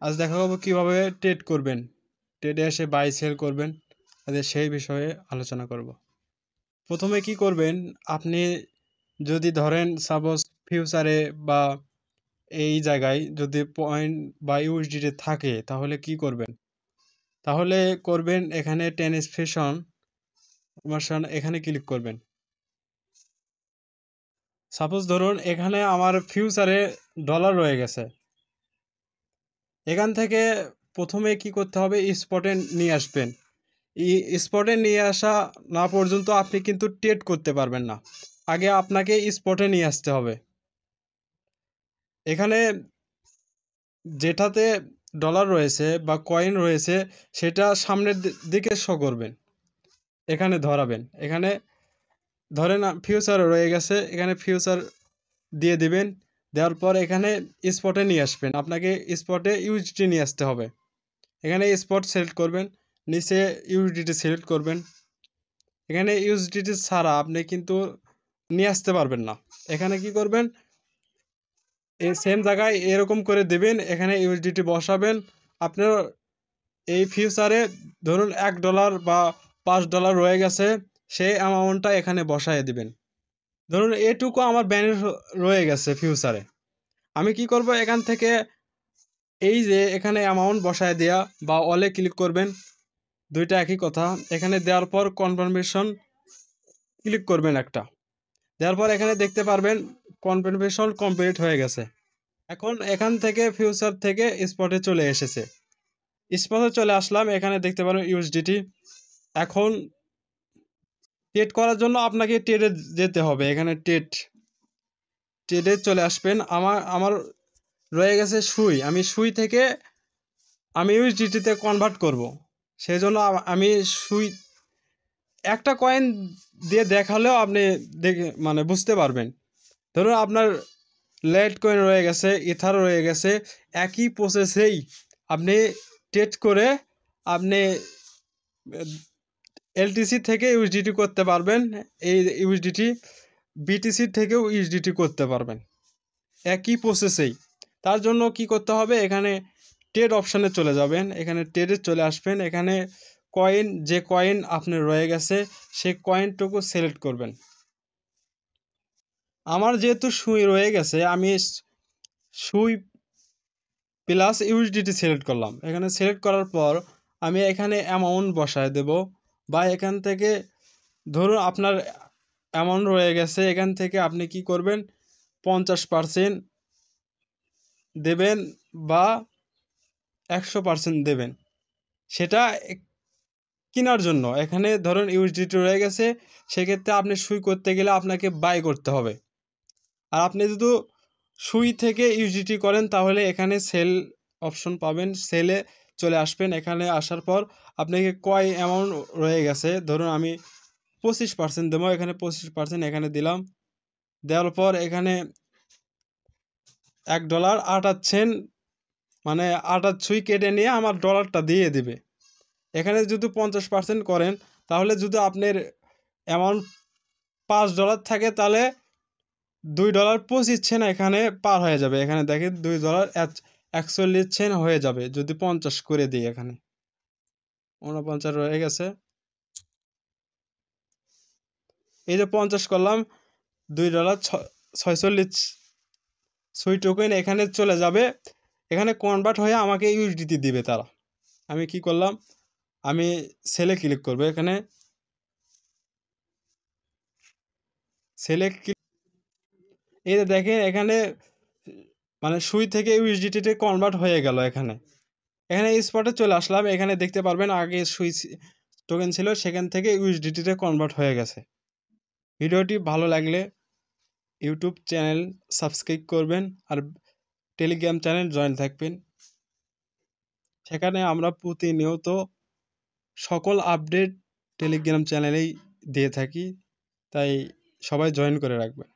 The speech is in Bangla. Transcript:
আজ দেখা যাবে কিভাবে ট্রেড করবেন, ট্রেডে এসে বাই সেল করবেন, সেই বিষয়ে আলোচনা করব। প্রথমে কি করবেন, আপনি যদি ধরেন সাপোজ ফিউচারে বা এই জায়গায় যদি পয়েন্ট বা ইউএসডিটি থাকে তাহলে কি করবেন, তাহলে করবেন এখানে ট্রান্সফিউশন এখানে ক্লিক করবেন। সাপোজ ধরুন এখানে আমার ফিউচারে ডলার রয়ে গেছে, এখান থেকে প্রথমে কি করতে হবে, স্পটে নিয়ে আসবেন। স্পটে নিয়ে আসা না পর্যন্ত আপনি কিন্তু ট্রেড করতে পারবেন না, আগে আপনাকে স্পটে নিয়ে আসতে হবে। এখানে যেটাতে ডলার রয়েছে বা কয়েন রয়েছে সেটা সামনের দিকে শো করবেন, এখানে ধরাবেন। এখানে ধরেন ফিউচার রয়ে গেছে, এখানে ফিউচার দিয়ে দিবেন। দেওয়ার পর এখানে স্পটে নিয়ে আসবেন, আপনাকে স্পটে ইউএসডিটি নিয়ে আসতে হবে। এখানে স্পট সিলেক্ট করবেন, নিচে ইউএসডিটি সিলেক্ট করবেন। এখানে ইউএসডিটি ছাড়া আপনি কিন্তু নিয়ে আসতে পারবেন না। এখানে কি করবেন, এই সেম জায়গায় এরকম করে দেবেন, এখানে ইউএসডিটি বসাবেন। আপনার এই ফিউচারে ধরুন $1 বা $5 রয়ে গেছে, সেই অ্যামাউন্টটা এখানে বসায় দিবেন। ধরুন এটুকু আমার ব্যালেন্স রয়ে গেছে ফিউচারে, আমি কি করব, এখান থেকে এই যে এখানে অ্যামাউন্ট বসায় দেয়া বা অলে ক্লিক করবেন, দুইটা একই কথা। এখানে দেওয়ার পর কনফার্মেশন ক্লিক করবেন একটা, দেওয়ার পর এখানে দেখতে পারবেন কনফার্মেশন কমপ্লিট হয়ে গেছে। এখন এখান থেকে ফিউচার থেকে স্পটে চলে এসেছে, স্পটে চলে আসলাম, এখানে দেখতে পারেন ইউএসডিটি। এখন ট্রেড করার জন্য আপনাকে ট্রেডে যেতে হবে, এখানে ট্রেডে চলে আসবেন। আমার রয়ে গেছে সুই, আমি সুই থেকে আমি ইউএসডিটিতে কনভার্ট করব, সেই জন্য আমি সুই একটা কয়েন দিয়ে দেখালেও আপনি দেখে মানে বুঝতে পারবেন। ধরুন আপনার লেট কয়েন রয়ে গেছে, ইথার রয়ে গেছে, একই প্রসেসেই আপনি ট্রেড করে আপনি এলটিসি থেকে ইউএসডিটি করতে পারবেন, এই ইউএসডিটি বিটিসি থেকেও ইউএসডিটি করতে পারবেন একই প্রসেসেই। তার জন্য কি করতে হবে, এখানে ট্রেড অপশানে চলে যাবেন, এখানে ট্রেডে চলে আসবেন। এখানে যে কয়েন আপনার রয়ে গেছে সেই কয়েনটুকু সিলেক্ট করবেন। আমার যেহেতু সুই রয়ে গেছে, আমি সুই প্লাস ইউএসডিটি সিলেক্ট করলাম। এখানে সিলেক্ট করার পর আমি এখানে অ্যামাউন্ট বসায় দেব, বা এখান থেকে ধরুন আপনার অ্যামাউন্ট রয়ে গেছে, এখান থেকে আপনি কি করবেন, 50% দেবেন বা 100% দেবেন, সেটা কেনার জন্য। এখানে ধরুন ইউএসডিটি রয়ে গেছে, সেক্ষেত্রে আপনি সুই করতে গেলে আপনাকে বাই করতে হবে। আর আপনি যদি সুই থেকে ইউএসডিটি করেন তাহলে এখানে সেল অপশন পাবেন, সেলে চলে আসবেন। এখানে আসার পর আপনাকে কয় অ্যামাউন্ট রয়ে গেছে, ধরুন আমি 25% দেবো, এখানে 25% এখানে দিলাম। দেওয়ার পর এখানে $1.28 মানে 28 সুই কেটে নিয়ে আমার ডলারটা দিয়ে দিবে। এখানে যদি 50% করেন তাহলে যদি আপনার অ্যামাউন্ট $5 থাকে তাহলে $2.25 এখানে পার হয়ে যাবে। এখানে দেখেন $2.41 হয়ে যাবে যদি 50 করে দিই। এখানে 49 রয়ে গেছে, এই যে 50 করলাম, $2.46 সুই টোকেন এখানে চলে যাবে। এখানে কনভার্ট হয়ে আমাকে ইউএসডিটি দিবে তারা। আমি কি করলাম, আমি সেলে ক্লিক করব, এখানে সেলে এই যে দেখেন এখানে মানে সুই থেকে ইউএসডিটিতে কনভার্ট হয়ে গেল। এখানে স্পটে চলে আসলাম, এখানে দেখতে পারবেন আগে সুই টোকেন ছিল, সেখান থেকে ইউএসডিটিতে কনভার্ট হয়ে গেছে। ভিডিওটি ভালো লাগলে ইউটিউব চ্যানেল সাবস্ক্রাইব করবেন, আর টেলিগ্রাম চ্যানেল জয়েন থাকবেন। সেখানে আমরা প্রতিনিয়ত সকল আপডেট টেলিগ্রাম চ্যানেলেই দিয়ে থাকি, তাই সবাই জয়েন করে রাখবেন।